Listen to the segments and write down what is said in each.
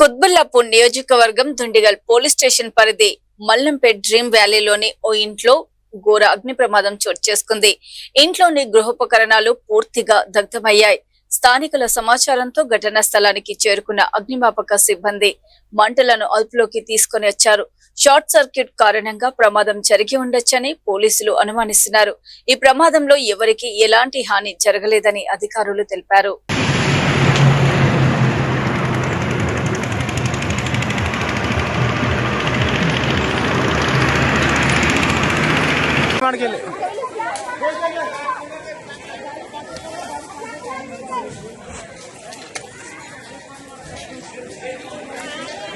కుత్బుల్లాపూర్ నియోజకవర్గం Dundigal police station పరిధి Mallampet dream వ్యాలీలోని ఓ ఇంట్లో ఘోర అగ్ని ప్రమాదం చోటు చేసుకుంది. ఇంట్లోని గృహోపకరణాలు పూర్తిగా దగ్ధమయ్యాయి. స్థానికుల సమాచారంతో ఘటనా స్థలానికి చేరుకున్న అగ్నిమాపక సిబ్బంది మంటలను అదుపులోకి తీసుకుని వచ్చారు. షార్ట్ సర్క్యూట్ కారణంగా ప్రమాదం జరిగి ఉండొచ్చని పోలీసులు అనుమానిస్తున్నారు. ఈ ప్రమాదంలో ఎవరికీ ఎలాంటి హాని జరగలేదని అధికారులు తెలిపారు.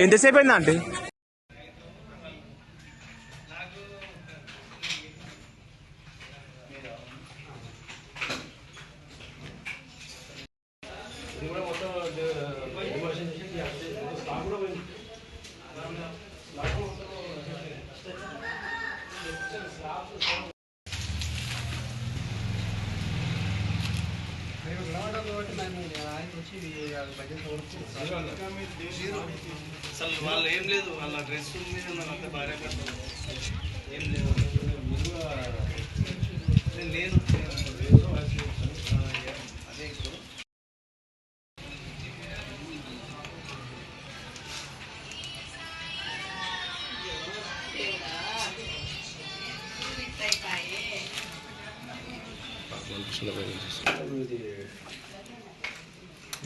ఎంతసేపు అయిందా అంటే అసలు వాళ్ళు ఏం లేదు, వాళ్ళ డ్రెస్ మీద అంత భార్య ఏం లేదు, లేదు అదే ఇప్పుడు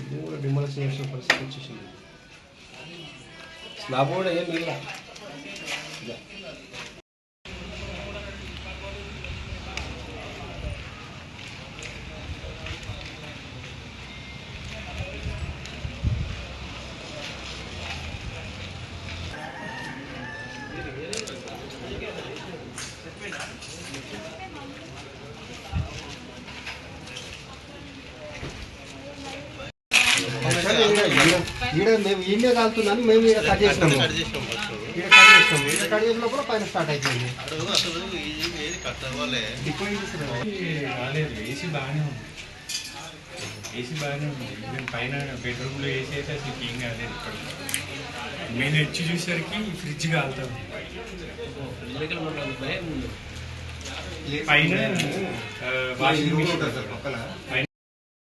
ఇది కూడా డిమాలిషన్ చేసిన పరిస్థితి వచ్చేసింది. స్లాబ్ కూడా ఏం మిగిలిన మేము ఈయనే కాలుతుందని మేము ఇక్కడ కట్ చేసినాము. కట్ చేసినప్పుడు పైన స్టార్ట్ అయిపోయింది. ఏసీ బాగానే ఉంది, ఏసీ బాగానే ఉంది. మేము పైన బెడ్రూమ్లో ఏసీ అయితే అసలు ఏం కాలేదు. ఇక్కడ మేము వచ్చి చూసేసరికి ఫ్రిడ్జ్ కాలుతుంది. పైన వాషింగ్ మిషన్